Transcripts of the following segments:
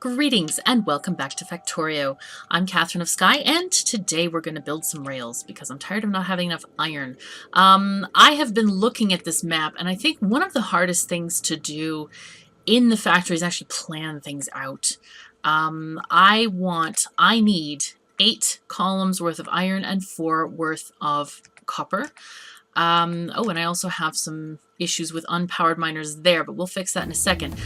Greetings and welcome back to Factorio. I'm KatherineOfSky, and today we're going to build some rails because I'm tired of not having enough iron. I have been looking at this map, and I think one of the hardest things to do in the factory is actually plan things out. I need 8 columns worth of iron and 4 worth of copper. Oh, and I also have some issues with unpowered miners there, but we'll fix that in a second.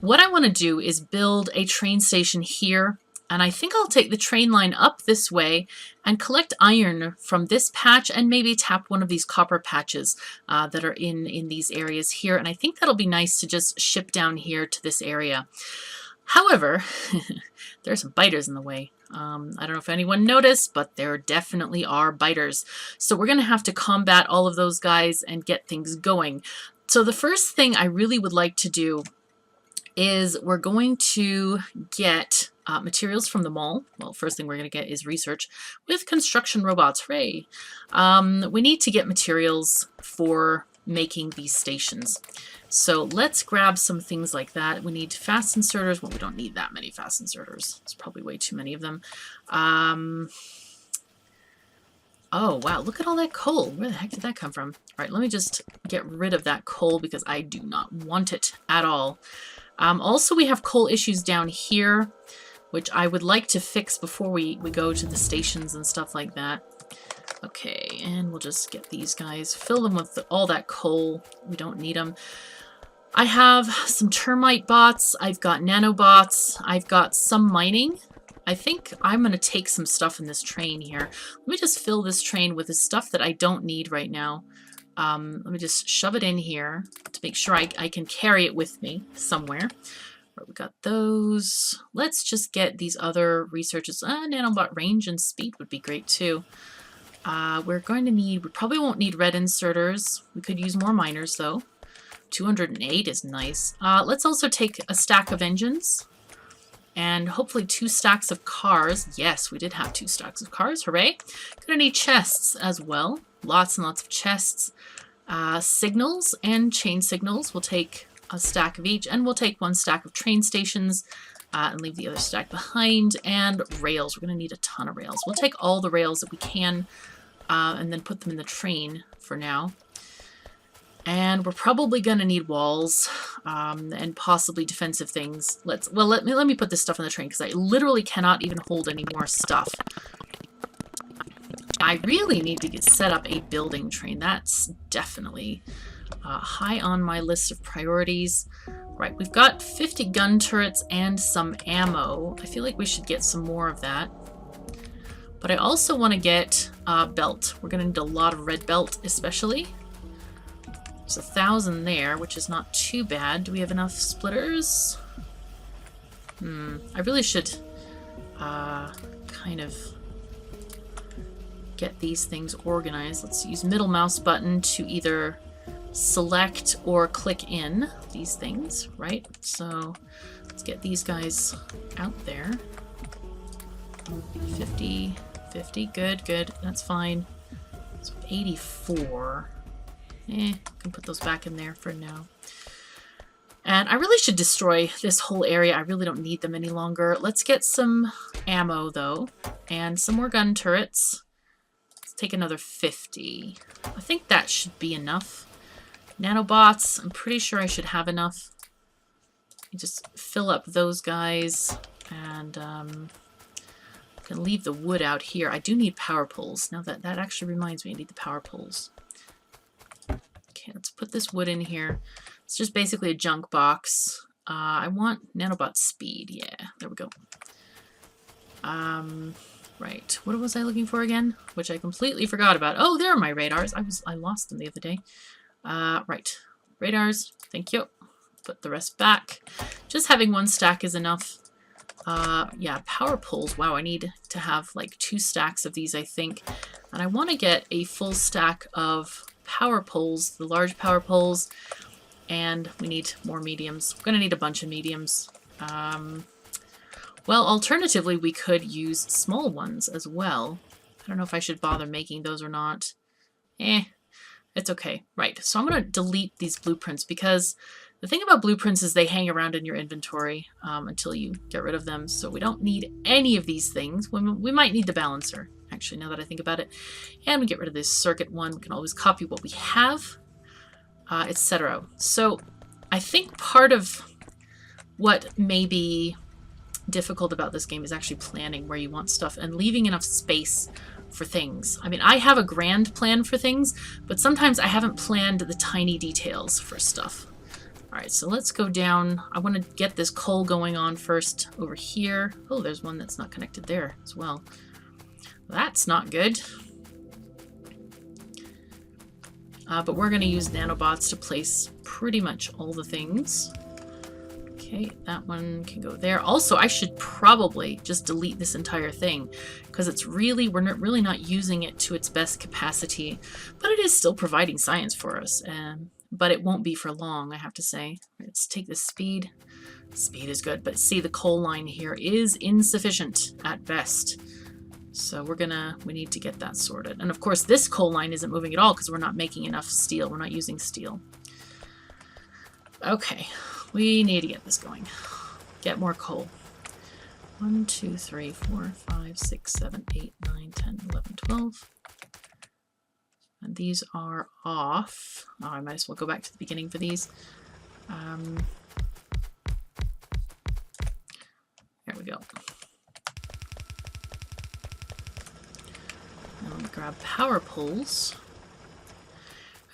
What I want to do is build a train station here, and I think I'll take the train line up this way and collect iron from this patch and maybe tap one of these copper patches that are in these areas here, and I think that'll be nice to just ship down here to this area. However, there are some biters in the way. I don't know if anyone noticed, but there definitely are biters. So we're going to have to combat all of those guys and get things going. So the first thing I really would like to do is we're going to get materials from the mall. Well, first thing we're going to get is research with construction robots. Hooray! We need to get materials for making these stations. So let's grab some things like that. We need fast inserters. Well, we don't need that many fast inserters. It's probably way too many of them. Oh, wow. Look at all that coal. Where the heck did that come from? All right, let me just get rid of that coal because I do not want it at all. Also, we have coal issues down here, which I would like to fix before we go to the stations and stuff like that. Okay, and we'll just get these guys, fill them with all that coal. We don't need them. I have some termite bots. I've got nanobots. I've got some mining. I think I'm going to take some stuff in this train here. Let me just fill this train with the stuff that I don't need right now. Let me just shove it in here to make sure I can carry it with me somewhere. Right, we got those. Let's just get these other researches. Nanobot range and speed would be great too. We're going to need, we probably won't need red inserters. We could use more miners though. 208 is nice. Let's also take a stack of engines and hopefully 2 stacks of cars. Yes, we did have 2 stacks of cars. Hooray. Gonna need chests as well. Lots and lots of chests. Signals and chain signals. We'll take a stack of each, and we'll take 1 stack of train stations and leave the other stack behind. And rails. We're going to need a ton of rails. We'll take all the rails that we can and then put them in the train for now. And we're probably going to need walls and possibly defensive things. Let me put this stuff in the train because I literally cannot even hold any more stuff. I really need to set up a building train. That's definitely high on my list of priorities. Right, we've got 50 gun turrets and some ammo. I feel like we should get some more of that. But I also want to get belt. We're going to need a lot of red belt, especially. There's 1,000 there, which is not too bad. Do we have enough splitters? I really should kind of get these things organized. Let's use middle mouse button to either select or click in these things, right? So let's get these guys out there. 50, 50, good, good, that's fine. So 84. Can put those back in there for now. And I really should destroy this whole area. I really don't need them any longer. Let's get some ammo though, and some more gun turrets. Take another 50. I think that should be enough. Nanobots, I'm pretty sure I should have enough. Just fill up those guys and can leave the wood out here. I do need power poles. Now that actually reminds me, I need the power poles. Okay, let's put this wood in here. It's just basically a junk box. I want nanobot speed. Yeah, there we go. Right, what was I looking for again? Which I completely forgot about. Oh, there are my radars. I lost them the other day. Right, radars, thank you. Put the rest back. Just having 1 stack is enough. Yeah, power poles. Wow, I need to have like 2 stacks of these, I think. And I want to get a full stack of power poles, the large power poles. And we need more mediums. We're going to need a bunch of mediums. Well, alternatively, we could use small ones as well. I don't know if I should bother making those or not. It's okay. Right, so I'm going to delete these blueprints because The thing about blueprints is they hang around in your inventory until you get rid of them. So we don't need any of these things. We might need the balancer, actually, now that I think about it. And we get rid of this circuit one. We can always copy what we have, etc. So I think part of what may be difficult about this game is actually planning where you want stuff and leaving enough space for things. I mean, I have a grand plan for things, but sometimes I haven't planned the tiny details for stuff. All right, so let's go down. I want to get this coal going on first over here. Oh, there's one that's not connected there as well. That's not good. But we're going to use nanobots to place pretty much all the things. Okay, that one can go there. Also, I should probably just delete this entire thing because it's really, we're really not using it to its best capacity, but it is still providing science for us. But it won't be for long, I have to say. Let's take the speed. Speed is good, but see, the coal line here is insufficient at best. So we need to get that sorted. And of course, this coal line isn't moving at all because we're not making enough steel. We're not using steel. Okay, we need to get this going. Get more coal. 1, 2, 3, 4, 5, 6, 7, 8, 9, 10, 11, 12. And these are off. Oh, I might as well go back to the beginning for these. There we go. Now let me grab power poles.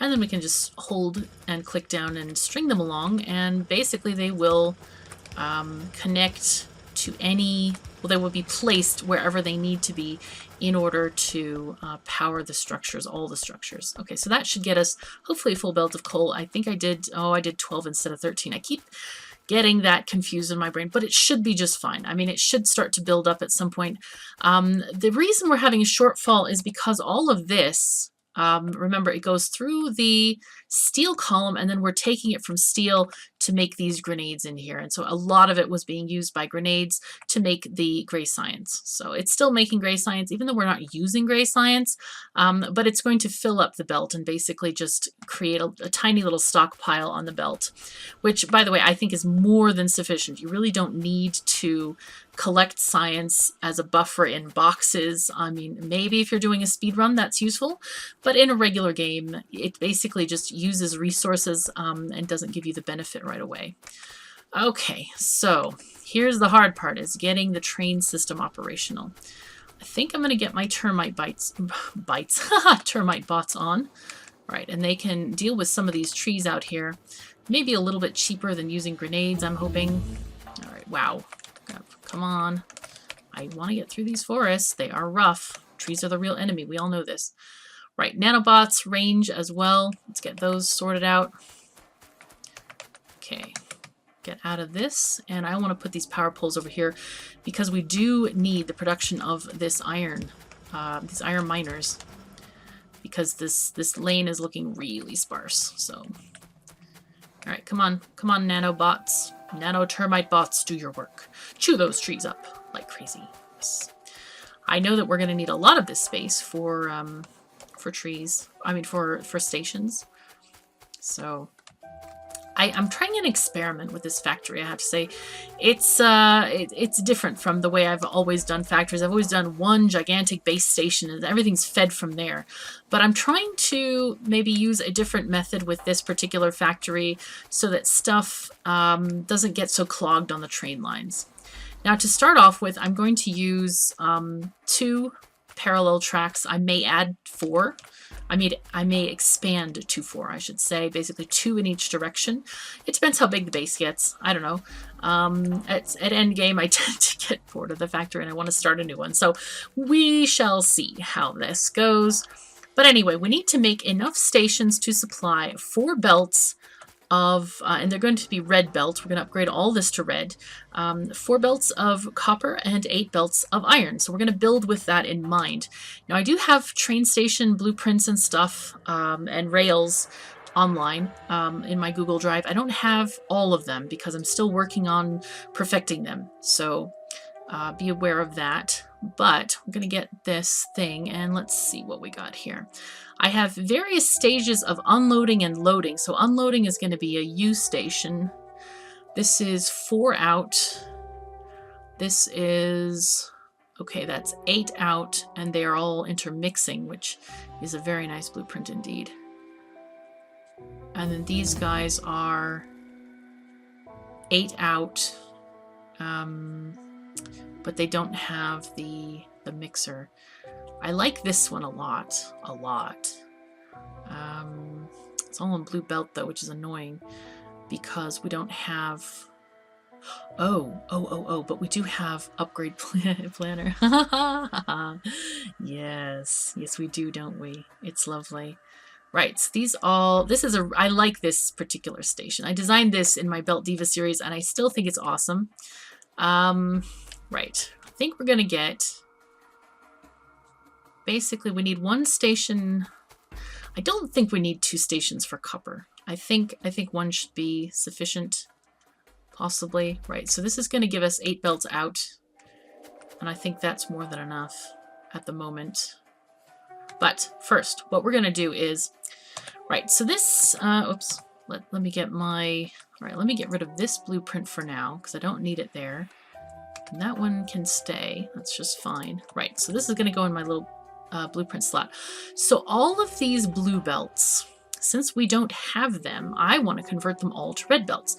And then we can just hold and click down and string them along, and basically they will connect to any, well, they will be placed wherever they need to be in order to power the structures, all the structures. Okay, so that should get us hopefully a full belt of coal. I think I did 12 instead of 13. I keep getting that confused in my brain, but it should be just fine. I mean, it should start to build up at some point. The reason we're having a shortfall is because all of this, remember, it goes through the steel column, and then we're taking it from steel to make these grenades in here. And so a lot of it was being used by grenades to make the gray science. So it's still making gray science, even though we're not using gray science, but it's going to fill up the belt and basically just create a tiny little stockpile on the belt, which, by the way, I think is more than sufficient. You really don't need to collect science as a buffer in boxes. I mean, maybe if you're doing a speed run, that's useful, but in a regular game, it basically just uses resources and doesn't give you the benefit right away. Okay, so here's the hard part, is getting the train system operational. I think I'm going to get my termite termite bots on. Right, and they can deal with some of these trees out here. Maybe a little bit cheaper than using grenades, I'm hoping. All right, wow. Come on. I want to get through these forests. They are rough. Trees are the real enemy. We all know this. Right, nanobots, range as well. Let's get those sorted out. Okay, get out of this. And I want to put these power poles over here because we do need the production of this iron, these iron miners, because this lane is looking really sparse. So, all right, come on, nanobots. Nano termite bots, do your work. Chew those trees up like crazy. Yes. I know that we're going to need a lot of this space for trees. I mean, for stations. So I'm trying an experiment with this factory. I have to say, it's different from the way I've always done factories. I've always done one gigantic base station, and everything's fed from there. But I'm trying to maybe use a different method with this particular factory so that stuff doesn't get so clogged on the train lines. Now, to start off with, I'm going to use 2 parallel tracks. I may add 4. I may expand to 4, I should say. Basically 2 in each direction. It depends how big the base gets. I don't know. At endgame, I tend to get bored of the factory and I want to start a new one. So we shall see how this goes. But anyway, we need to make enough stations to supply 4 belts of, and they're going to be red belts. We're going to upgrade all this to red. 4 belts of copper and 8 belts of iron. So we're going to build with that in mind. Now, I do have train station blueprints and stuff and rails online in my Google Drive. I don't have all of them because I'm still working on perfecting them. So be aware of that. but we're going to get this thing, and let's see what we got here. I have various stages of unloading and loading. So unloading is going to be a U station. This is 4 out. This is, okay, that's 8 out, and they are all intermixing, which is a very nice blueprint indeed. And then these guys are 8 out, but they don't have the mixer. I like this one a lot. It's all in blue belt though, which is annoying because we don't have. But we do have upgrade planner. Yes, we do, don't we? It's lovely. Right, so I like this particular station. I designed this in my Belt Diva series, and I still think it's awesome. Right, I think we're gonna get, basically we need 1 station. I don't think we need 2 stations for copper. I think 1 should be sufficient, possibly. Right, so this is gonna give us 8 belts out, and I think that's more than enough at the moment. But first, what we're gonna do is, right, so this, oops, let me get my, right, let me get rid of this blueprint for now, because I don't need it there. And that one can stay, that's just fine. Right, so this is gonna go in my little blueprint slot. So all of these blue belts, since we don't have them, I want to convert them all to red belts.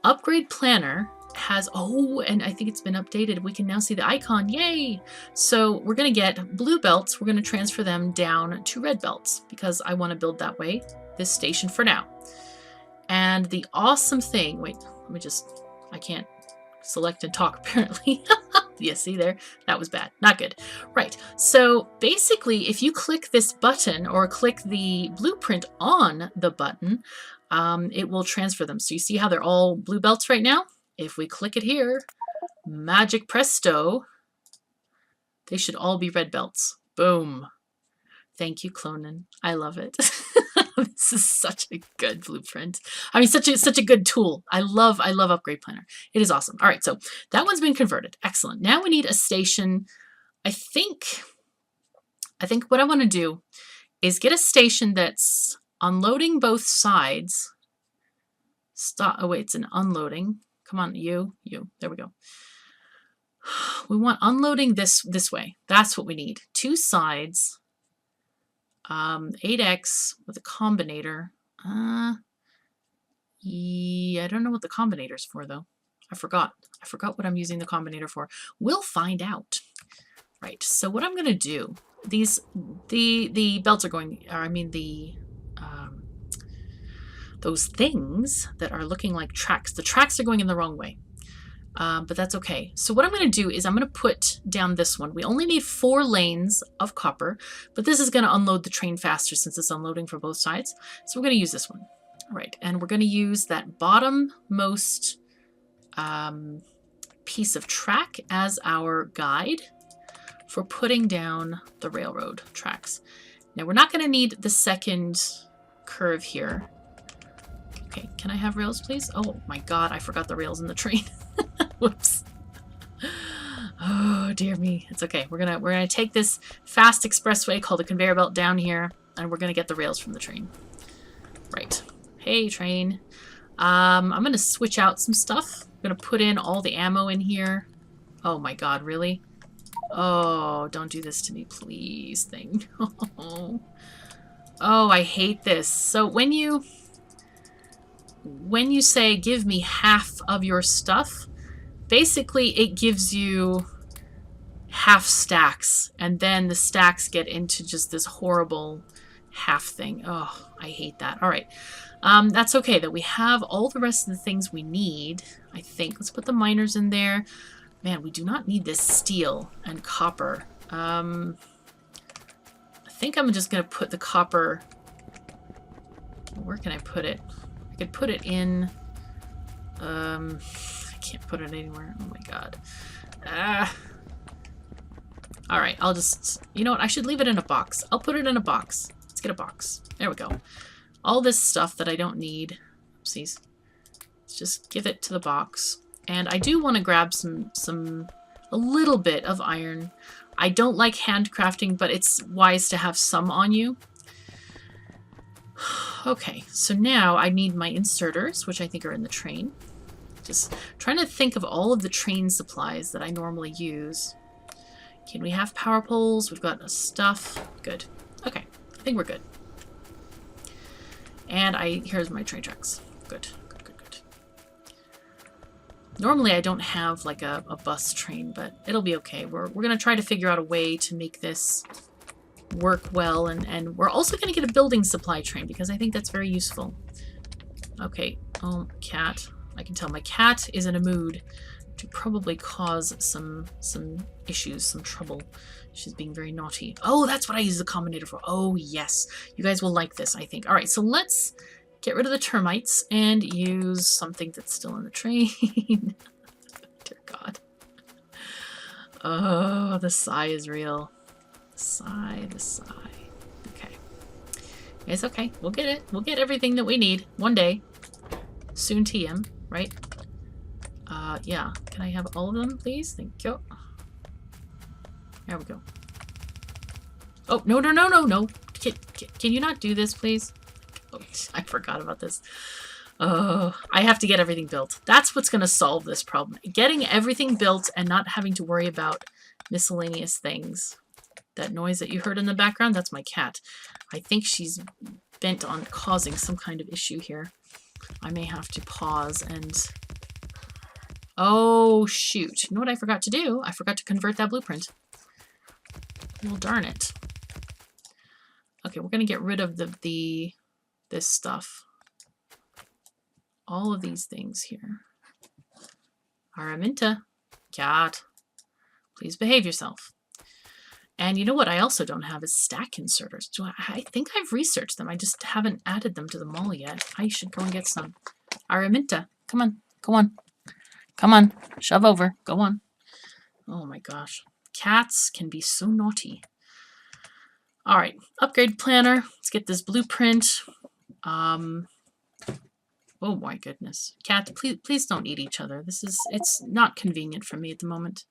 Upgrade Planner has, oh, and I think it's been updated. We can now see the icon, yay! So we're going to get blue belts. We're going to transfer them down to red belts because I want to build that way, this station for now. And the awesome thing, wait, let me just, I can't select and talk apparently. Yeah, see there? That was bad. Not good. Right. So basically, if you click this button or click the blueprint on the button, it will transfer them. So you see how they're all blue belts right now? If we click it here, magic presto, they should all be red belts. Boom. Thank you, Clonin. I love it. This is such a good blueprint. I mean, such a good tool. I love Upgrade Planner. It is awesome. All right, so that one's been converted. Excellent. Now we need a station. I think what I want to do is get a station that's unloading both sides. Stop. Oh wait, it's an unloading. Come on, you. There we go. We want unloading this way. That's what we need. 2 sides. 8x with a combinator. Yeah, I don't know what the combinator's for though. I forgot what I'm using the combinator for. We'll find out. Right. So what I'm going to do, the belts are going, or I mean those things that are looking like tracks. The tracks are going in the wrong way. But that's okay. So what I'm going to do is I'm going to put down this one. We only need 4 lanes of copper, but this is going to unload the train faster since it's unloading for both sides. So we're going to use this one. All right, and we're going to use that bottommost piece of track as our guide for putting down the railroad tracks. Now we're not going to need the second curve here. Okay, can I have rails, please? Oh my God, I forgot the rails in the train. Whoops. Oh dear me. It's okay. We're gonna take this fast expressway called a conveyor belt down here, and we're gonna get the rails from the train. Right. Hey train. I'm gonna switch out some stuff. I'm gonna put in all the ammo in here. Oh my God, really? Oh, don't do this to me, please, thing. Oh, I hate this. So when you say give me half of your stuff, basically it gives you half stacks, and then the stacks get into just this horrible half thing. Oh, I hate that. All right. That's okay though. We have all the rest of the things we need, I think. Let's put the miners in there. Man, we do not need this steel and copper. I think I'm just going to put the copper... Where can I put it? I could put it in... I can't put it anywhere. Oh my God. Alright, I'll just... You know what? I should leave it in a box. I'll put it in a box. Let's get a box. There we go. All this stuff that I don't need. Oopsies. Let's just give it to the box. And I do want to grab a little bit of iron. I don't like handcrafting, but it's wise to have some on you. Okay, so now I need my inserters, which I think are in the train. Just trying to think of all of the train supplies that I normally use. Can we have power poles? We've got stuff. Good. Okay, I think we're good. And here's my train tracks. Good, good, good, good. Normally I don't have like a bus train, but it'll be okay. We're gonna try to figure out a way to make this work well, and we're also gonna get a building supply train because I think that's very useful. Okay, oh, cat. I can tell my cat is in a mood to probably cause some issues, some trouble. She's being very naughty. Oh, that's what I use the combinator for. Oh, yes. You guys will like this, I think. All right, so let's get rid of the termites and use something that's still in the train. Dear God. Oh, the sigh is real. The sigh, the sigh. Okay. It's okay. We'll get it. We'll get everything that we need one day. Soon TM, right? Yeah. Can I have all of them, please? Thank you. There we go. Oh, no, no, no, no, no. Can you not do this, please? Oh, I forgot about this. Oh, I have to get everything built. That's what's going to solve this problem. Getting everything built and not having to worry about miscellaneous things. That noise that you heard in the background, that's my cat. I think she's bent on causing some kind of issue here. I may have to pause and... Oh, shoot. You know what I forgot to do? I forgot to convert that blueprint. Well, darn it. Okay, we're going to get rid of this stuff. All of these things here. Araminta. Cat. Please behave yourself. And you know what I also don't have is stack inserters. I think I've researched them. I just haven't added them to the mall yet. I should go and get some. Araminta, come on. Go on. Come on. Shove over. Go on. Oh my gosh. Cats can be so naughty. All right. Upgrade planner. Let's get this blueprint. Oh my goodness. Cat, please don't eat each other. It's not convenient for me at the moment.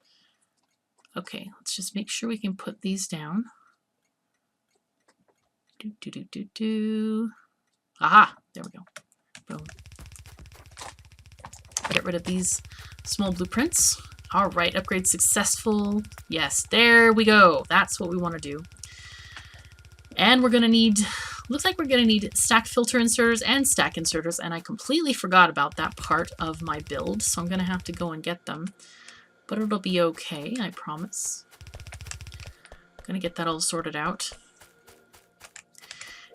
Okay, let's just make sure we can put these down. Aha, there we go. Boom. Get rid of these small blueprints. All right, upgrade successful. Yes, there we go. That's what we want to do. And we're going to need, looks like we're going to need stack filter inserters and stack inserters, and I completely forgot about that part of my build, so I'm going to have to go and get them. But it'll be okay, I promise. I'm gonna get that all sorted out.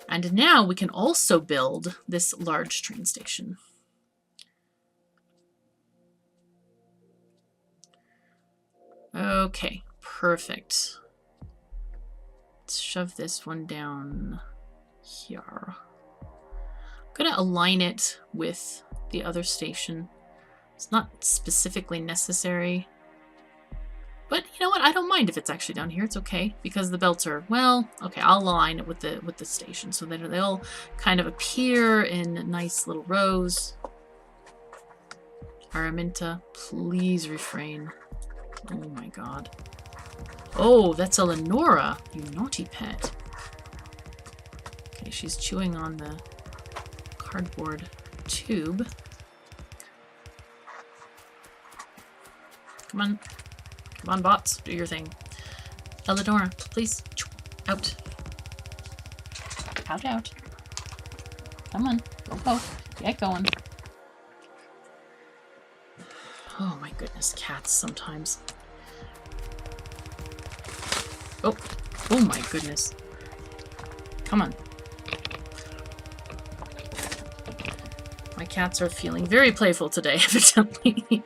And now we can also build this large train station. Okay, perfect. Let's shove this one down here. I'm gonna align it with the other station. It's not specifically necessary. But you know what? I don't mind if it's actually down here. It's okay because the belts are, well, okay, I'll align it with the station so that they all kind of appear in nice little rows. Araminta, please refrain. Oh my god. Oh, that's a Lenora, you naughty pet. Okay, she's chewing on the cardboard tube. Come on. Come on, bots. Do your thing. Eleonora, please. Out. Out, out. Come on. Go, go. Get going. Oh my goodness, cats sometimes. Oh. Oh my goodness. Come on. My cats are feeling very playful today, evidently.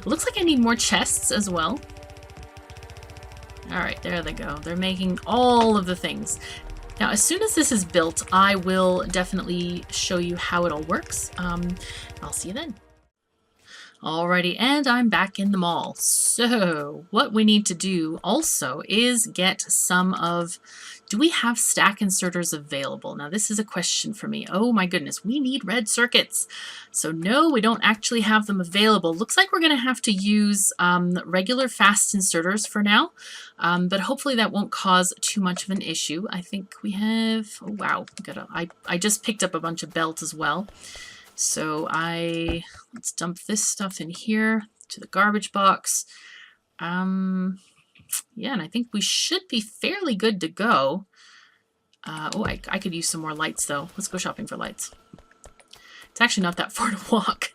Looks like I need more chests as well. Alright, there they go. They're making all of the things. Now, as soon as this is built, I will definitely show you how it all works. I'll see you then. Alrighty, and I'm back in the mall. So, what we need to do also is get some of Do we have stack inserters available? Now this is a question for me. Oh my goodness, we need red circuits. So no, we don't actually have them available. Looks like we're going to have to use regular fast inserters for now, but hopefully that won't cause too much of an issue. I think we have, oh wow, I just picked up a bunch of belt as well. So let's dump this stuff in here to the garbage box. Yeah, and I think we should be fairly good to go. Oh, I could use some more lights, though. Let's go shopping for lights. It's actually not that far to walk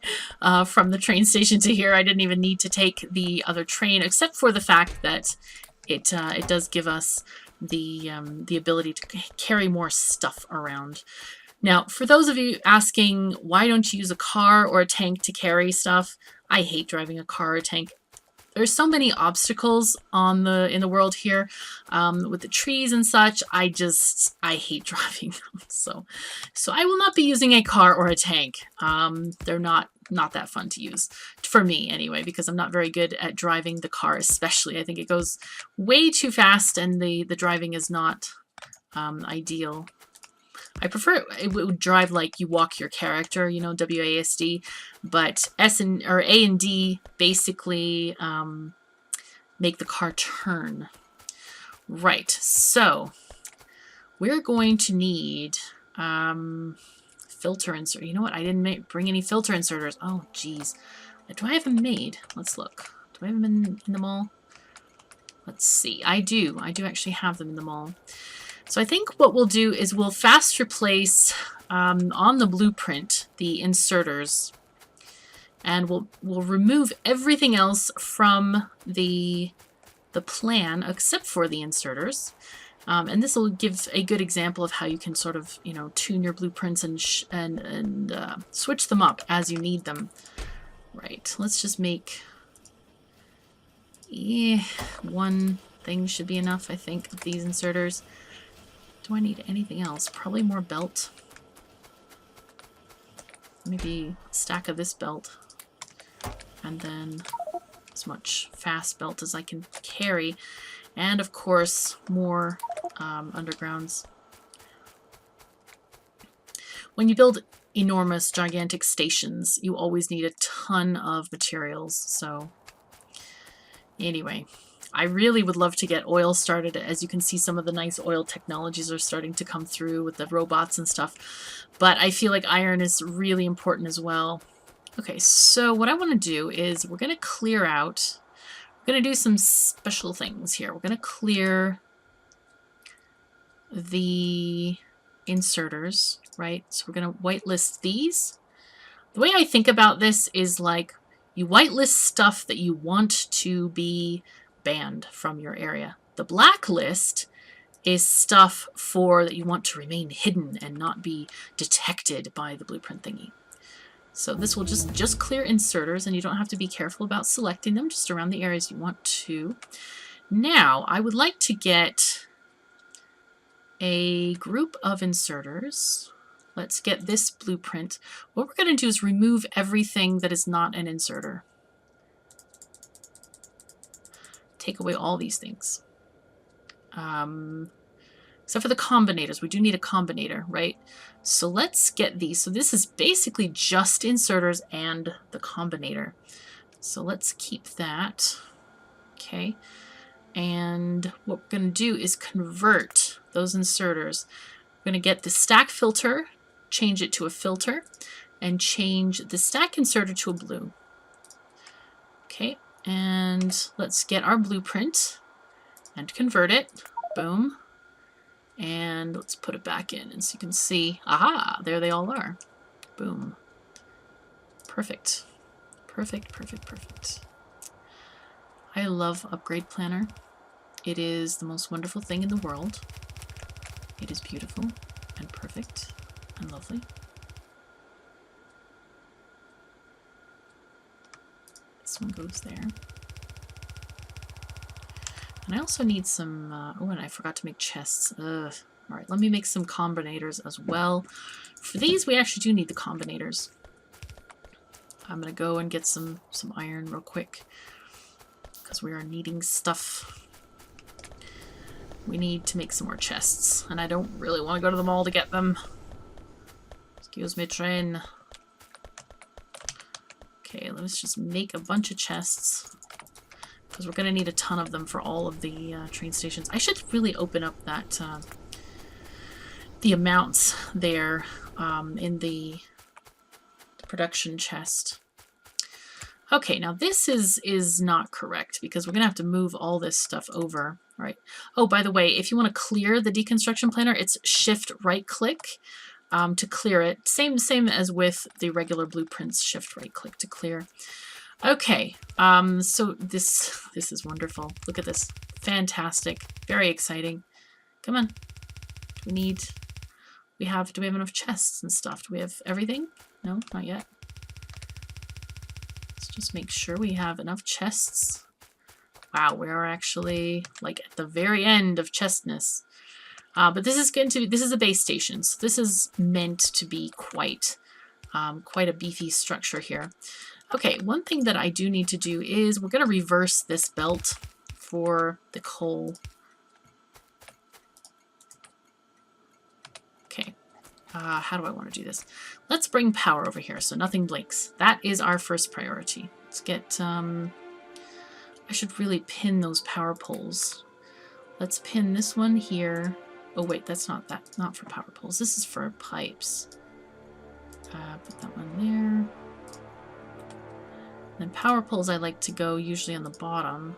from the train station to here. I didn't even need to take the other train, except for the fact that it does give us the ability to carry more stuff around. Now, for those of you asking, why don't you use a car or a tank to carry stuff? I hate driving a car or a tank. There's so many obstacles in the world here with the trees and such. I hate driving them. So I will not be using a car or a tank. They're not that fun to use for me anyway, because I'm not very good at driving the car, especially. I think it goes way too fast and the driving is not ideal. I prefer it would drive like you walk your character, you know, WASD, but A and D basically make the car turn. Right, so we're going to need filter insert. You know what? I didn't bring any filter inserters. Oh, geez. Do I have them made? Let's look. Do I have them in the mall? Let's see. I do. I do actually have them in the mall. So I think what we'll do is we'll fast replace on the blueprint the inserters, and we'll remove everything else from the plan except for the inserters. And this will give a good example of how you can sort of, you know, tune your blueprints and switch them up as you need them. Right. Let's just make one thing should be enough, I think, of these inserters. Do I need anything else? Probably more belt. Maybe a stack of this belt. And then as much fast belt as I can carry. And of course, more undergrounds. When you build enormous, gigantic stations, you always need a ton of materials. So anyway, I really would love to get oil started. As you can see, some of the nice oil technologies are starting to come through with the robots and stuff. But I feel like iron is really important as well. Okay, so what I want to do is we're going to clear out. We're going to do some special things here. We're going to clear the inserters, right? So we're going to whitelist these. The way I think about this is like you whitelist stuff that you want to be banned from your area. The blacklist is stuff that you want to remain hidden and not be detected by the blueprint thingy. So this will just clear inserters, and you don't have to be careful about selecting them, just around the areas you want to. Now, I would like to get a group of inserters. Let's get this blueprint. What we're going to do is remove everything that is not an inserter. Take away all these things. Except for the combinators. We do need a combinator, right? So let's get these. So this is basically just inserters and the combinator. So let's keep that. Okay. And what we're going to do is convert those inserters. We're going to get the stack filter, change it to a filter, and change the stack inserter to a blue. Okay. And let's get our blueprint and convert it. Boom. And let's put it back in. And so you can see, aha, there they all are. Boom. Perfect. Perfect, perfect, perfect. I love Upgrade Planner. It is the most wonderful thing in the world. It is beautiful and perfect and lovely. This one goes there. And I also need some, oh, and I forgot to make chests. Ugh. All right, let me make some combinators as well. For these, we actually do need the combinators. I'm going to go and get some iron real quick, because we are needing stuff. we need to make some more chests. And I don't really want to go to the mall to get them. Excuse me, train. Okay, let's just make a bunch of chests. Because we're going to need a ton of them for all of the train stations. I should really open up that the amounts there in the production chest. Okay, now this is not correct because we're going to have to move all this stuff over, right? Oh, by the way, if you want to clear the deconstruction planner, it's Shift right click to clear it. Same as with the regular blueprints, Shift right click to clear. Okay, so this is wonderful. Look at this. Fantastic. Very exciting. Come on. Do we have enough chests and stuff? Do we have everything? No, not yet. Let's just make sure we have enough chests. Wow, we are actually like at the very end of chestness. But this is a base station, so this is meant to be quite a beefy structure here. Okay, one thing that I do need to do is we're going to reverse this belt for the coal. Okay, how do I want to do this? Let's bring power over here so nothing blinks. That is our first priority. Let's get, I should really pin those power poles. Let's pin this one here. Oh wait, that's not for power poles. This is for pipes. Put that one there. Then power poles I like to go usually on the bottom.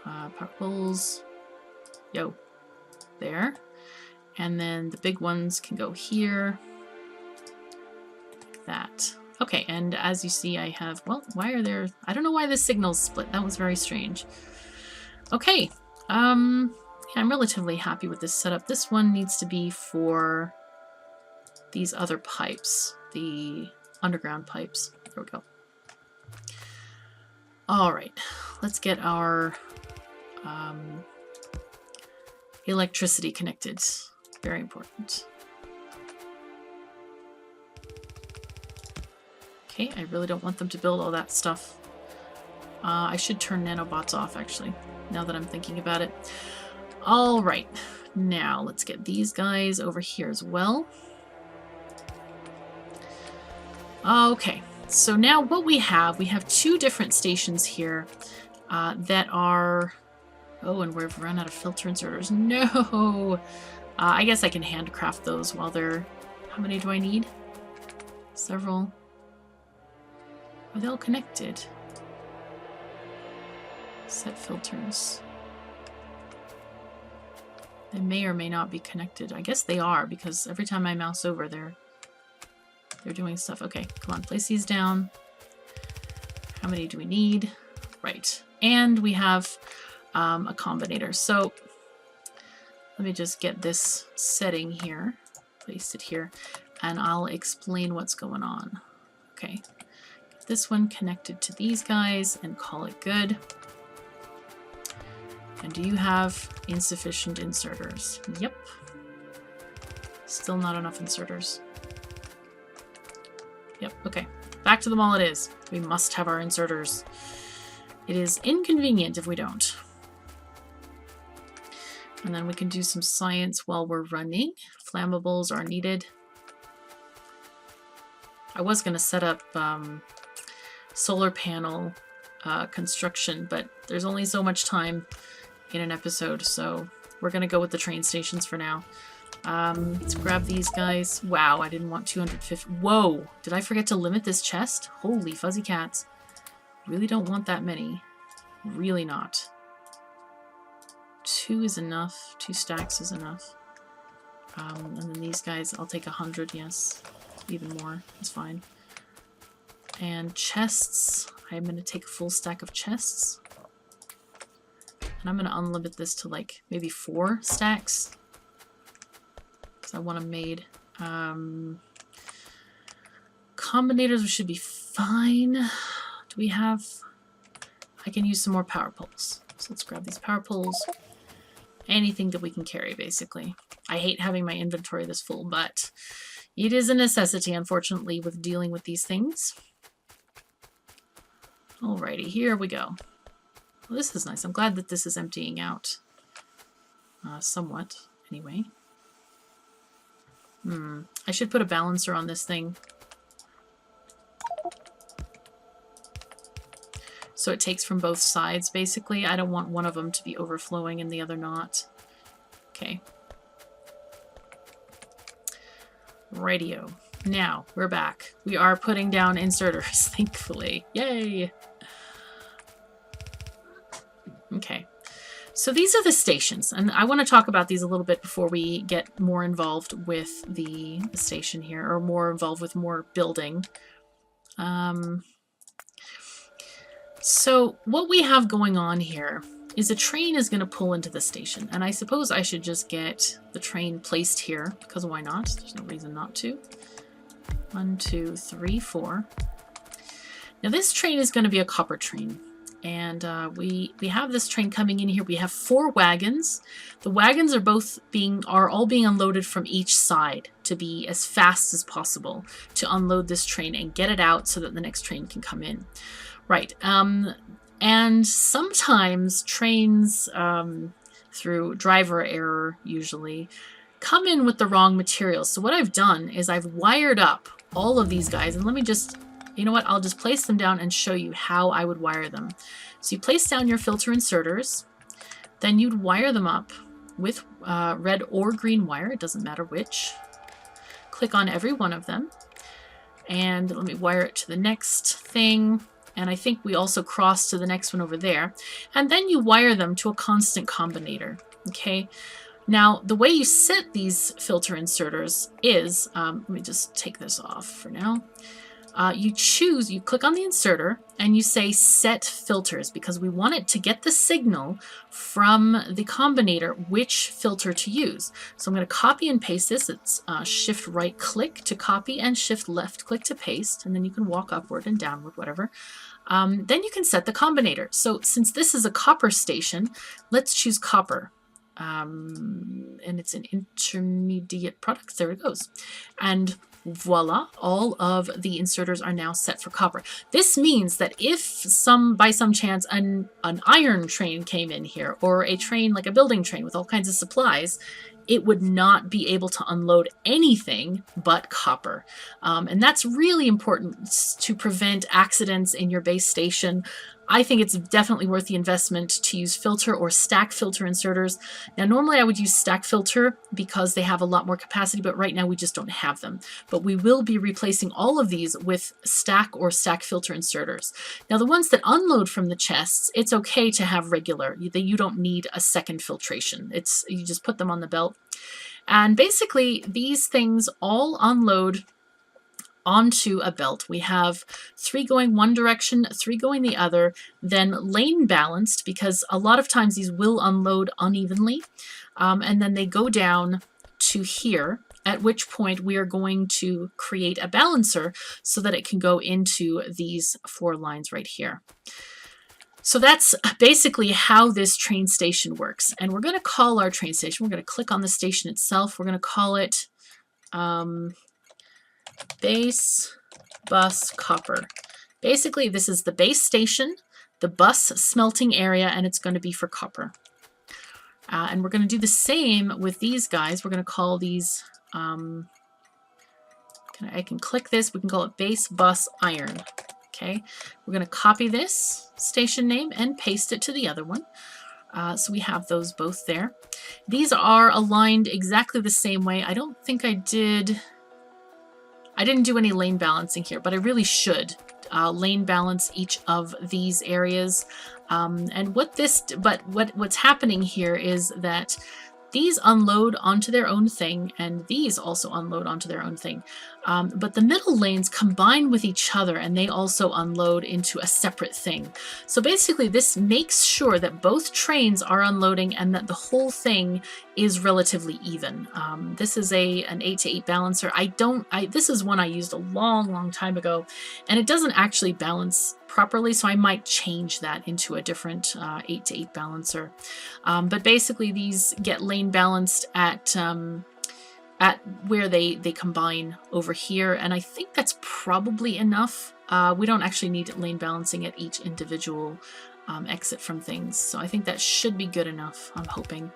Power poles, there. And then the big ones can go here, like that. Okay, and as you see I have, well, why are there, I don't know why the signal's split. That was very strange. Okay, yeah, I'm relatively happy with this setup. This one needs to be for these other pipes, the underground pipes. There we go. All right, let's get our electricity connected. Very important. Okay, I really don't want them to build all that stuff. I should turn nanobots off, actually, now that I'm thinking about it. All right, now let's get these guys over here as well. Okay, so now what we have two different stations here that are... Oh, and we've run out of filter inserters. No! I guess I can handcraft those while they're... How many do I need? Several. Are they all connected? Set filters. They may or may not be connected. I guess they are, because every time I mouse over, they're doing stuff. Okay, come on, place these down. How many do we need? Right. And we have a combinator. So let me just get this setting here, place it here, and I'll explain what's going on. Okay, get this one connected to these guys and call it good. And do you have insufficient inserters? Yep. Still not enough inserters. Yep, okay. Back to the mall it is. We must have our inserters. It is inconvenient if we don't. And then we can do some science while we're running. Flammables are needed. I was going to set up solar panel construction, but there's only so much time in an episode, so we're going to go with the train stations for now. Let's grab these guys. Wow, I didn't want 250. Whoa, did I forget to limit this chest? Holy fuzzy cats. Really don't want that many. Really not. 2 is enough. 2 stacks is enough. And then these guys, I'll take 100, yes. Even more, that's fine. And chests, I'm going to take a full stack of chests. And I'm going to unlimit this to like maybe 4 stacks. Because I want them made. Combinators should be fine. Do we have... I can use some more power poles. So let's grab these power poles. Anything that we can carry, basically. I hate having my inventory this full, but it is a necessity, unfortunately, with dealing with these things. Alrighty, here we go. Well, this is nice. I'm glad that this is emptying out. somewhat, anyway. I should put a balancer on this thing. So it takes from both sides, basically. I don't want one of them to be overflowing and the other not. Okay. Radio. Now, we're back. We are putting down inserters, thankfully. Yay! Okay. So these are the stations, and I want to talk about these a little bit before we get more involved with the station here, or more involved with more building. So what we have going on here is a train is going to pull into the station, and I suppose I should just get the train placed here, because why not? There's no reason not to. 1, 2, 3, 4. Now this train is going to be a copper train. And we have this train coming in here. We have 4 wagons. The wagons are all being unloaded from each side to be as fast as possible to unload this train and get it out so that the next train can come in. Right. And sometimes trains, through driver error usually, come in with the wrong materials. So what I've done is I've wired up all of these guys, and let me just... You know what? I'll just place them down and show you how I would wire them. So you place down your filter inserters, then you'd wire them up with red or green wire. It doesn't matter which. Click on every one of them. And let me wire it to the next thing. And I think we also cross to the next one over there. And then you wire them to a constant combinator. Okay. Now, the way you set these filter inserters is, let me just take this off for now. You click on the inserter and you say set filters, because we want it to get the signal from the combinator which filter to use. So I'm going to copy and paste this. It's shift right click to copy and shift left click to paste, and then you can walk upward and downward, whatever. Then you can set the combinator. So since this is a copper station, let's choose copper. And it's an intermediate product. There it goes. And voila, all of the inserters are now set for copper. This means that if by some chance an iron train came in here, or a train like a building train with all kinds of supplies, it would not be able to unload anything but copper. And that's really important to prevent accidents in your base station. I think it's definitely worth the investment to use filter or stack filter inserters. Now, normally I would use stack filter because they have a lot more capacity, but right now we just don't have them. But we will be replacing all of these with stack or stack filter inserters. Now, the ones that unload from the chests, it's okay to have regular. You don't need a second filtration. You just put them on the belt. And basically, these things all unload onto a belt. We have 3 going one direction, 3 going the other, then lane balanced, because a lot of times these will unload unevenly, and then they go down to here, at which point we are going to create a balancer so that it can go into these 4 lines right here. So that's basically how this train station works. And we're going to call our train station, we're going to click on the station itself, we're going to call it base bus copper. Basically, this is the base station, the bus smelting area, and it's going to be for copper. And we're going to do the same with these guys. We're going to call these, I can click this, we can call it base bus iron. Okay, we're going to copy this station name and paste it to the other one. So we have those both there. These are aligned exactly the same way. I don't think I didn't do any lane balancing here, but I really should lane balance each of these areas. And what's happening here is that these unload onto their own thing, and these also unload onto their own thing. But the middle lanes combine with each other, and they also unload into a separate thing. So basically, this makes sure that both trains are unloading and that the whole thing is relatively even. This is an 8 to 8 balancer. This is one I used a long time ago, and it doesn't actually balance properly, so I might change that into a different 8 to 8 balancer. But basically, these get lane balanced at where they combine over here, and I think that's probably enough. We don't actually need lane balancing at each individual exit from things, so I think that should be good enough, I'm hoping.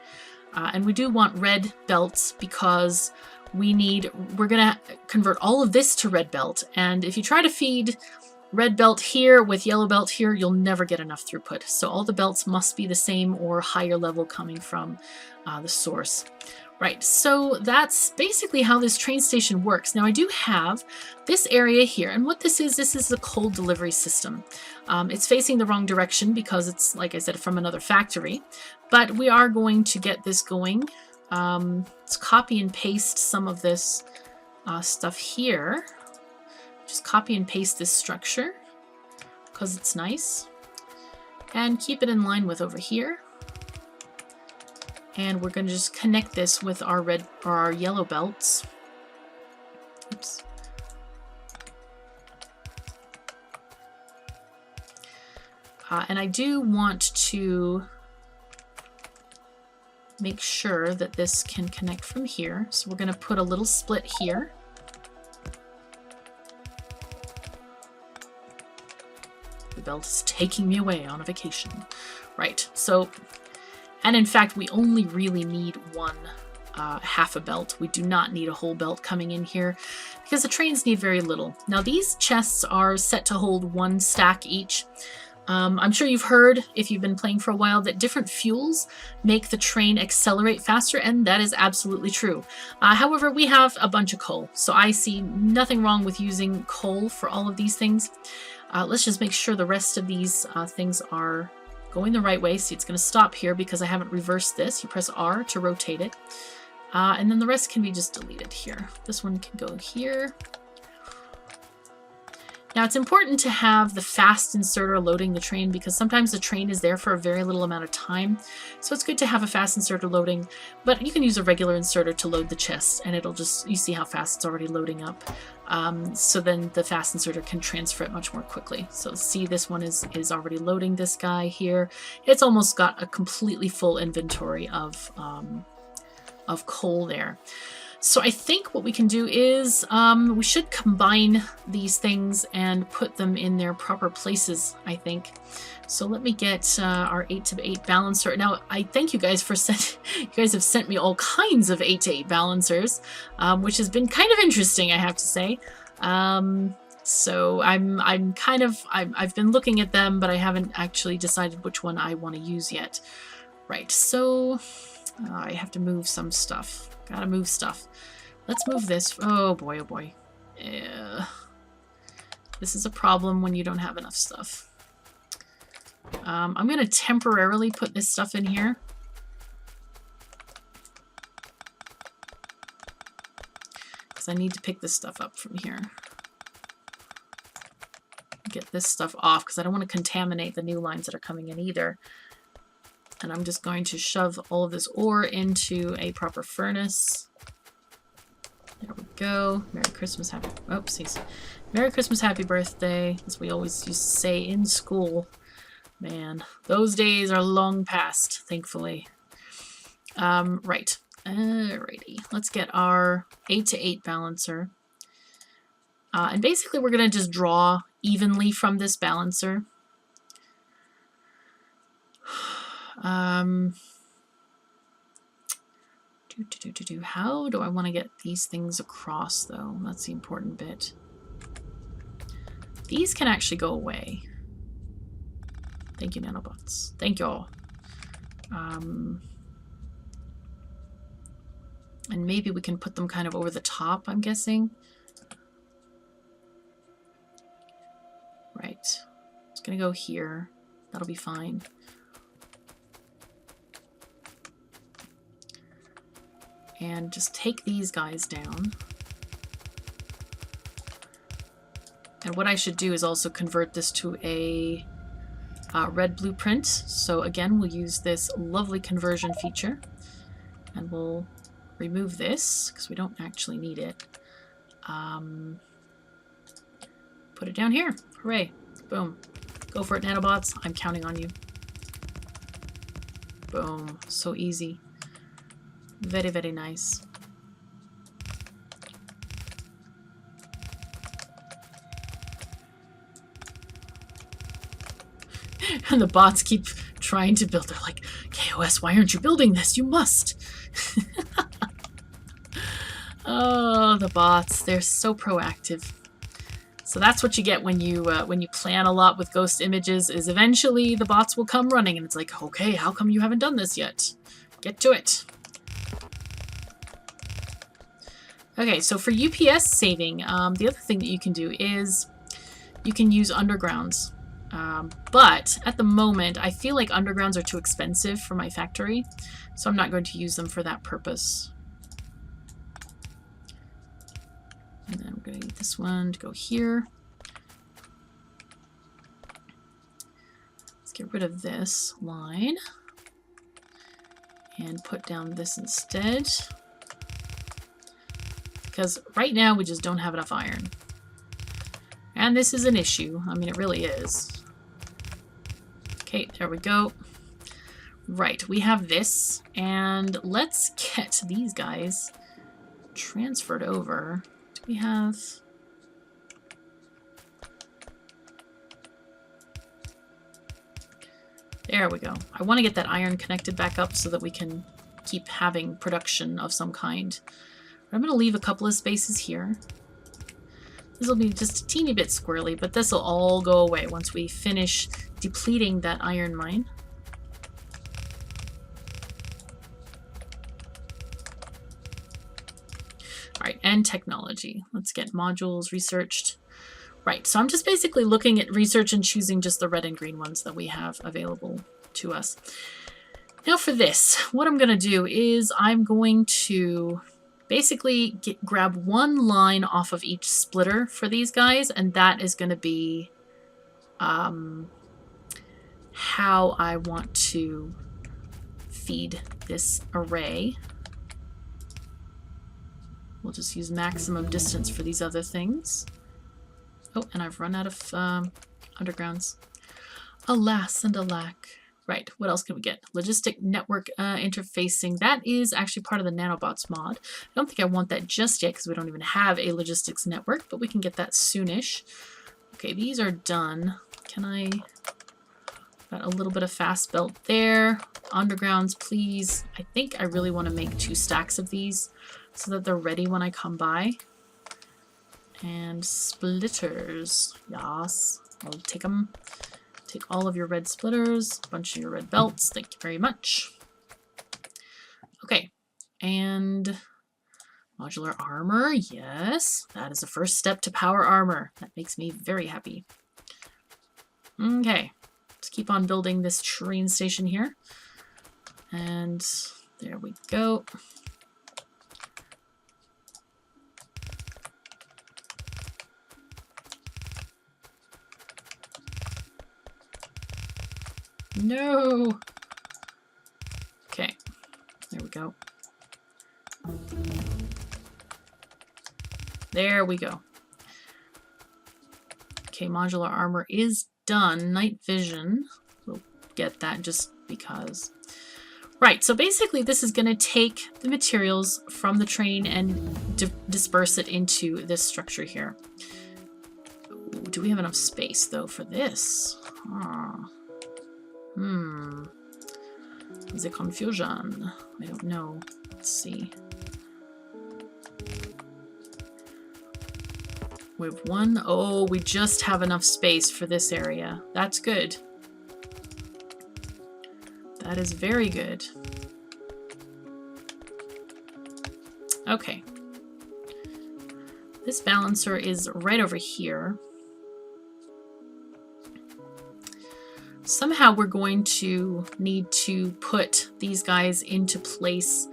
And we do want red belts because we're gonna convert all of this to red belt. And if you try to feed red belt here with yellow belt here, you'll never get enough throughput. So all the belts must be the same or higher level coming from the source. Right, so that's basically how this train station works. Now I do have this area here, and what this is a coal delivery system. It's facing the wrong direction because it's, like I said, from another factory, but we are going to get this going. Let's copy and paste some of this stuff here. Just copy and paste this structure because it's nice, and keep it in line with over here. And we're going to just connect this with our red or our yellow belts. Oops. And I do want to make sure that this can connect from here. So we're going to put a little split here. The belt is taking me away on a vacation. Right, so... And in fact, we only really need one half a belt. We do not need a whole belt coming in here because the trains need very little. Now these chests are set to hold 1 stack each. I'm sure you've heard, if you've been playing for a while, that different fuels make the train accelerate faster, and that is absolutely true. However, we have a bunch of coal, so I see nothing wrong with using coal for all of these things. Let's just make sure the rest of these things are going the right way. See, it's going to stop here because I haven't reversed this. You press R to rotate it. And then the rest can be just deleted here. This one can go here. Now it's important to have the fast inserter loading the train because sometimes the train is there for a very little amount of time. So it's good to have a fast inserter loading, but you can use a regular inserter to load the chest and it'll just, you see how fast it's already loading up. So then the fast inserter can transfer it much more quickly. So see, this one is already loading this guy here. It's almost got a completely full inventory of coal there. So I think what we can do is we should combine these things and put them in their proper places, I think. So let me get our 8-to-8 balancer. Now, I thank you guys for you guys have sent me all kinds of 8-to-8 balancers, which has been kind of interesting, I have to say. So I've been looking at them, but I haven't actually decided which one I want to use yet. Right, so I have to move some stuff. Gotta move stuff. Let's move this. Oh boy, oh boy. This is a problem when you don't have enough stuff. I'm gonna temporarily put this stuff in here. Because I need to pick this stuff up from here. Get this stuff off because I don't want to contaminate the new lines that are coming in either. And I'm just going to shove all of this ore into a proper furnace. There we go. Merry Christmas, happy... Oopsies. Merry Christmas, happy birthday, as we always used to say in school. Man, those days are long past, thankfully. Right. Alrighty. Let's get our 8-to-8 balancer. And basically we're going to just draw evenly from this balancer. How do I want to get these things across, though? That's the important bit. These can actually go away. Thank you, Nanobots. Thank you all. And maybe we can put them kind of over the top, I'm guessing. Right. It's gonna go here. That'll be fine. And just take these guys down. And what I should do is also convert this to a red blueprint. So again, we'll use this lovely conversion feature. And we'll remove this, because we don't actually need it. Put it down here. Hooray. Boom. Go for it, Nanobots. I'm counting on you. Boom. So easy. Very, very nice. And the bots keep trying to build. They're like, KOS, why aren't you building this? You must. Oh, the bots. They're so proactive. So that's what you get when you plan a lot with ghost images, is eventually the bots will come running and it's like, okay, how come you haven't done this yet? Get to it. Okay, so for UPS saving, the other thing that you can do is you can use undergrounds. But at the moment, I feel like undergrounds are too expensive for my factory, so I'm not going to use them for that purpose. And then we're going to need this one to go here. Let's get rid of this line and put down this instead. Because right now we just don't have enough iron. And this is an issue. I mean, it really is. Okay, there we go. Right, we have this. And let's get these guys transferred over. Do we have... There we go. I want to get that iron connected back up so that we can keep having production of some kind. I'm going to leave a couple of spaces here. This will be just a teeny bit squirrely, but this will all go away once we finish depleting that iron mine. Alright, and technology. Let's get modules researched. Right, so I'm just basically looking at research and choosing just the red and green ones that we have available to us. Now for this, what I'm going to do is I'm going to basically grab one line off of each splitter for these guys, and that is going to be how I want to feed this array. We'll just use maximum distance for these other things. Oh, and I've run out of undergrounds. Alas and alack. Right, what else can we get? Logistic network interfacing. That is actually part of the Nanobots mod. I don't think I want that just yet because we don't even have a logistics network, but we can get that soonish. Okay, these are done. Can I... Got a little bit of fast belt there. Undergrounds, please. I think I really want to make 2 stacks of these so that they're ready when I come by. And splitters. Yes, I'll take them. Take all of your red splitters, a bunch of your red belts. Thank you very much. Okay, and modular armor. Yes, that is the first step to power armor. That makes me very happy. Okay, let's keep on building this train station here. And there we go. No! Okay, there we go. There we go. Okay, modular armor is done. Night vision. We'll get that just because. Right, so basically this is going to take the materials from the train and disperse it into this structure here. Ooh, do we have enough space, though, for this? The confusion. I don't know. Let's see. We have one. Oh, we just have enough space for this area. That's good. That is very good. Okay. This balancer is right over here. Somehow we're going to need to put these guys into place.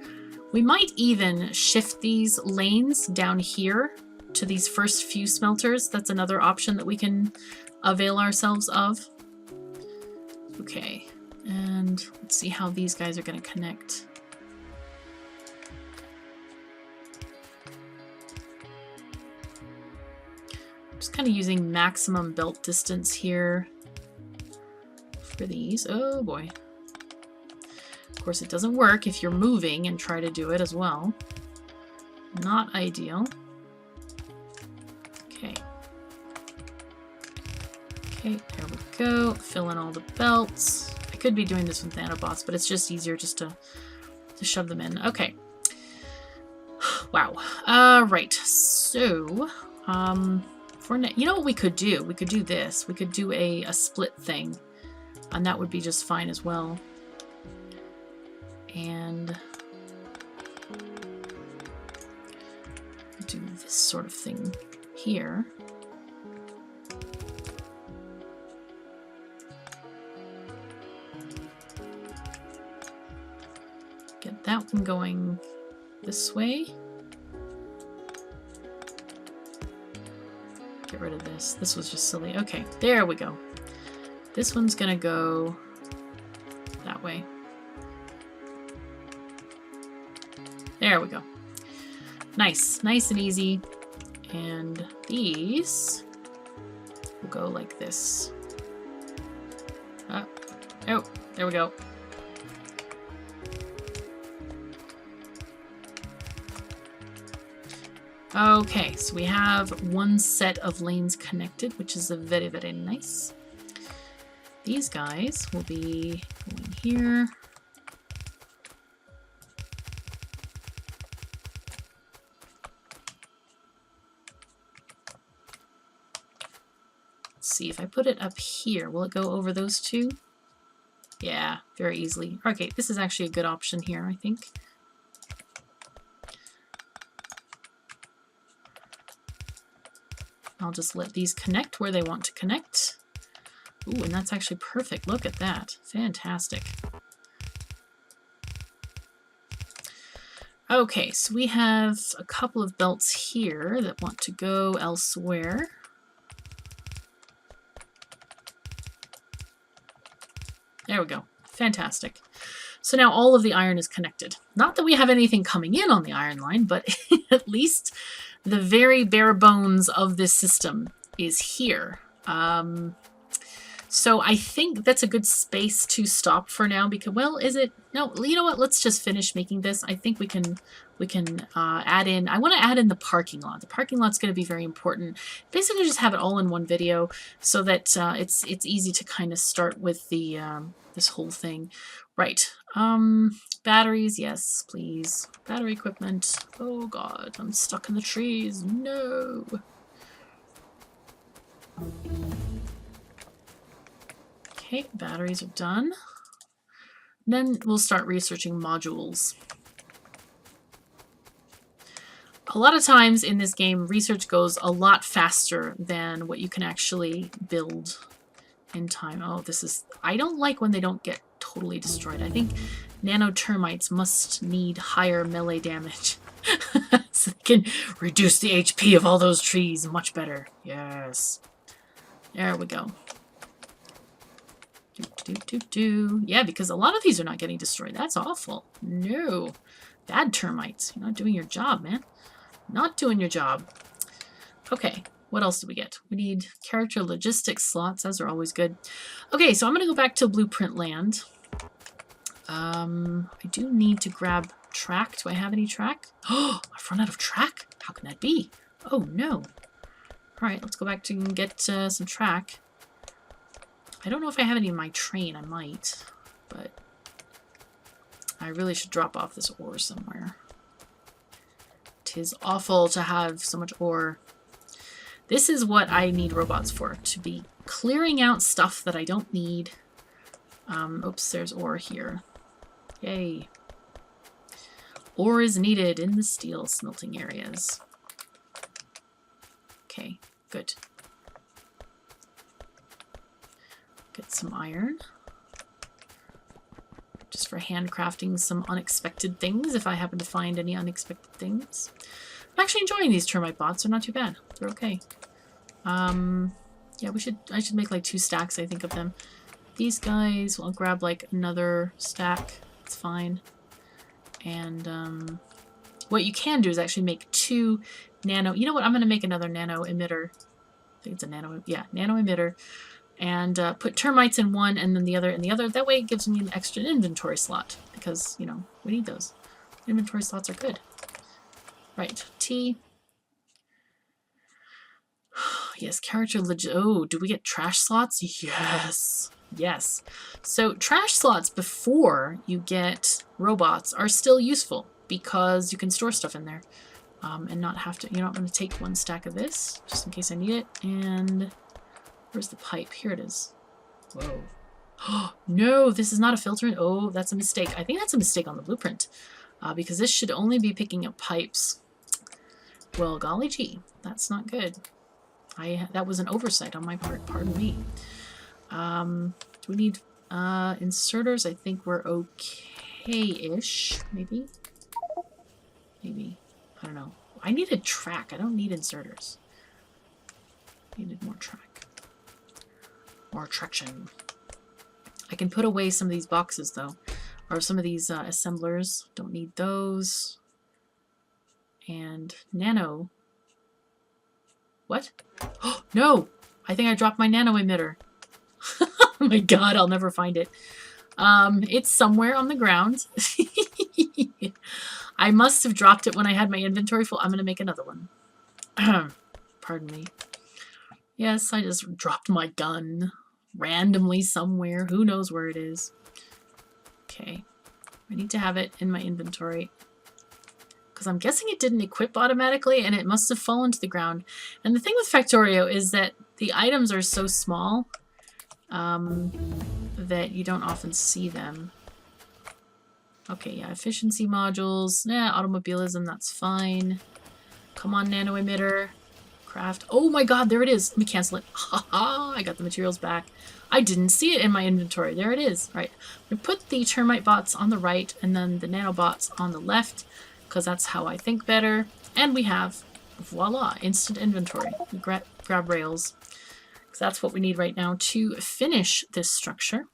We might even shift these lanes down here to these first few smelters. That's another option that we can avail ourselves of. Okay, and let's see how these guys are going to connect. Just kind of using maximum belt distance here. For these. Oh boy. Of course it doesn't work if you're moving and try to do it as well. Not ideal. Okay. Okay, there we go. Fill in all the belts. I could be doing this with Nanobots, but it's just easier just to shove them in. Okay. Wow. Right. So, you know what we could do? We could do this. We could do a split thing, and that would be just fine as well. And do this sort of thing here. Get that one going this way. Get rid of this. This was just silly. Okay, there we go. This one's gonna go that way. There we go. Nice. Nice and easy. And these will go like this. Oh, there we go. Okay, so we have one set of lanes connected, which is very, very nice. These guys will be going here. Let's see, if I put it up here, will it go over those two? Yeah, very easily. Okay, this is actually a good option here, I think. I'll just let these connect where they want to connect. Ooh, and that's actually perfect. Look at that. Fantastic. Okay, so we have a couple of belts here that want to go elsewhere. There we go. Fantastic. So now all of the iron is connected. Not that we have anything coming in on the iron line, but at least the very bare bones of this system is here. So I think that's a good space to stop for now because, well, is it? No, you know what? Let's just finish making this. I think we can add in, I want to add in the parking lot. The parking lot's going to be very important. Basically just have it all in one video so that it's easy to kind of start with the this whole thing. Right. Batteries, yes, please. Battery equipment. Oh god, I'm stuck in the trees. No. Okay, batteries are done. Then we'll start researching modules. A lot of times in this game, research goes a lot faster than what you can actually build in time. Oh, this is... I don't like when they don't get totally destroyed. I think nano termites must need higher melee damage so they can reduce the HP of all those trees much better. Yes. There we go. Yeah, because a lot of these are not getting destroyed. That's awful. No. Bad termites. You're not doing your job, man. Not doing your job. Okay. What else do we get? We need character logistics slots. Those are always good. Okay, so I'm going to go back to Blueprint Land. I do need to grab track. Do I have any track? Oh, I've run out of track? How can that be? Oh, no. All right, let's go back to get some track. I don't know if I have any in my train. I might, but I really should drop off this ore somewhere. 'Tis awful to have so much ore. This is what I need robots for, to be clearing out stuff that I don't need. Oops, there's ore here. Yay. Ore is needed in the steel smelting areas. Okay, good. Get some iron. Just for handcrafting some unexpected things, if I happen to find any unexpected things. I'm actually enjoying these termite bots. They're not too bad. They're okay. Yeah, I should make like 2 stacks, I think, of them. These guys, I'll grab like another stack. It's fine. And what you can do is actually make 2 nano... You know what? I'm going to make another nano emitter. I think it's a nano... Yeah, nano emitter. And put termites in one and then the other in the other. That way it gives me an extra inventory slot. Because, you know, we need those. Inventory slots are good. Right. T. Yes, character legit. Oh, do we get trash slots? Yes. Yes. So trash slots before you get robots are still useful because you can store stuff in there and not have to. You know, I'm going to take 1 stack of this just in case I need it. And where's the pipe? Here it is. Whoa. Oh, no, this is not a filter. Oh, that's a mistake. I think that's a mistake on the blueprint because this should only be picking up pipes. Well, golly gee, that's not good. That was an oversight on my part. Pardon me. Do we need inserters? I think we're okay-ish. Maybe? Maybe. I don't know. I needed track. I don't need inserters. Needed more track. More traction. I can put away some of these boxes, though. Or some of these assemblers. Don't need those. And nano. What? Oh, no! I think I dropped my nano emitter. Oh my god, I'll never find it. It's somewhere on the ground. I must have dropped it when I had my inventory full. I'm going to make another one. Pardon me. Yes, I just dropped my gun randomly somewhere. Who knows where it is. Okay. I need to have it in my inventory. Because I'm guessing it didn't equip automatically and it must have fallen to the ground. And the thing with Factorio is that the items are so small that you don't often see them. Okay, yeah, efficiency modules. Yeah, automobilism, that's fine. Come on, nano emitter. Craft. Oh my god, there it is. Let me cancel it. Haha, I got the materials back. I didn't see it in my inventory. There it is. Right. I'm going to put the termite bots on the right and then the nanobots on the left because that's how I think better. And we have, voila, instant inventory. Grab rails. Because that's what we need right now to finish this structure.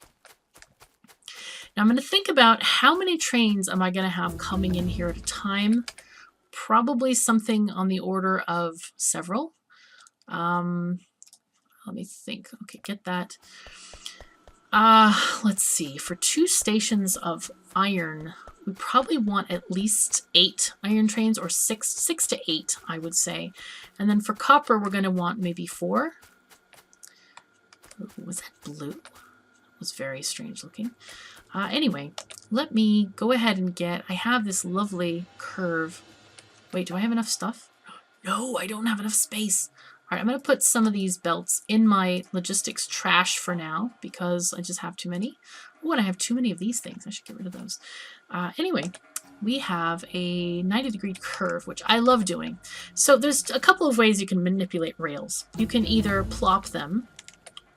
Now I'm going to think about how many trains am I going to have coming in here at a time. Probably something on the order of several. Let me think. Okay, get that. Let's see. For 2 stations of iron, we probably want at least 8 iron trains, or 6 to 8, I would say. And then for copper, we're going to want maybe 4. Ooh, was that blue? That was very strange looking. Anyway, let me go ahead and I have this lovely curve. Wait, do I have enough stuff? No, I don't have enough space. All right, I'm going to put some of these belts in my logistics trash for now because I just have too many. Oh, and I have too many of these things. I should get rid of those. Anyway, we have a 90-degree curve, which I love doing. So there's a couple of ways you can manipulate rails. You can either plop them,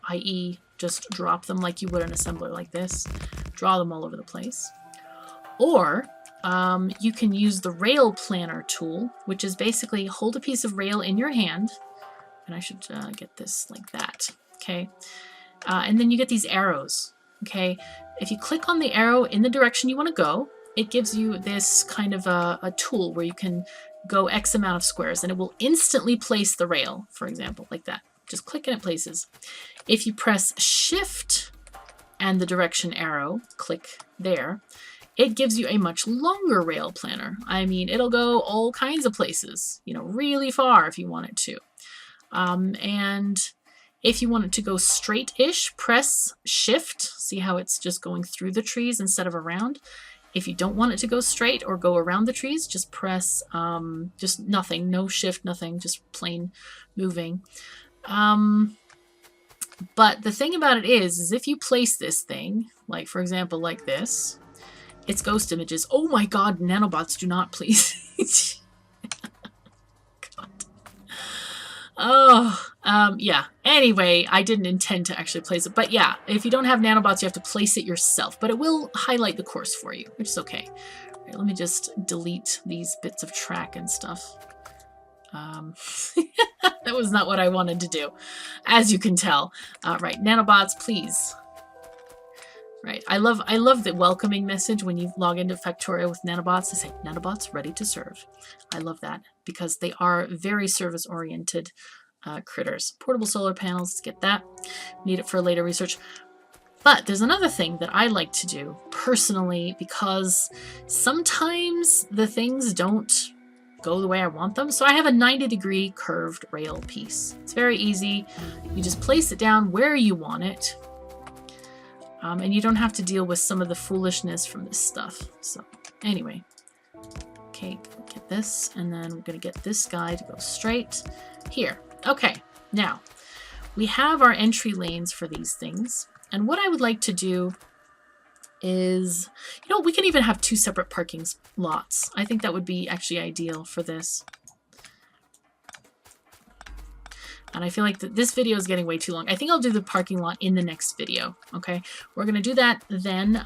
i.e. just drop them like you would an assembler like this, draw them all over the place. Or you can use the rail planner tool, which is basically hold a piece of rail in your hand, and I should get this like that, okay? And then you get these arrows, okay? If you click on the arrow in the direction you want to go, it gives you this kind of a tool where you can go X amount of squares, and it will instantly place the rail, for example, like that. Just click and it places. If you press Shift and the direction arrow, click there, it gives you a much longer rail planner. I mean, it'll go all kinds of places, you know, really far if you want it to. And if you want it to go straight-ish, press Shift. See how it's just going through the trees instead of around? If you don't want it to go straight or go around the trees, just press just nothing, no shift, nothing, just plain moving. But the thing about it is if you place this thing, like for example, like this, it's ghost images. Oh my god, nanobots, do not please. God. Oh, yeah. Anyway, I didn't intend to actually place it. But yeah, if you don't have nanobots, you have to place it yourself. But it will highlight the course for you, which is okay. All right, let me just delete these bits of track and stuff. That was not what I wanted to do, as you can tell. Right, nanobots, please. Right, I love the welcoming message when you log into Factorio with nanobots. They say, nanobots ready to serve. I love that because they are very service-oriented critters. Portable solar panels, let's get that. Need it for later research. But there's another thing that I like to do personally because sometimes the things don't go the way I want them. So I have a 90-degree curved rail piece. It's very easy. You just place it down where you want it. And you don't have to deal with some of the foolishness from this stuff. So anyway, okay, get this, and then we're going to get this guy to go straight here. Okay, now we have our entry lanes for these things. And what I would like to do is, you know, we can even have 2 separate parking lots. I think that would be actually ideal for this. And I feel like this video is getting way too long. I think I'll do the parking lot in the next video, okay? We're going to do that then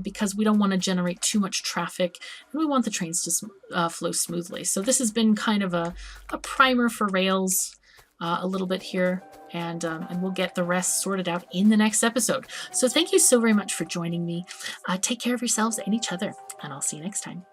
because we don't want to generate too much traffic and we want the trains to flow smoothly. So this has been kind of a primer for Rails a little bit here, and we'll get the rest sorted out in the next episode. So thank you so very much for joining me. Take care of yourselves and each other, and I'll see you next time.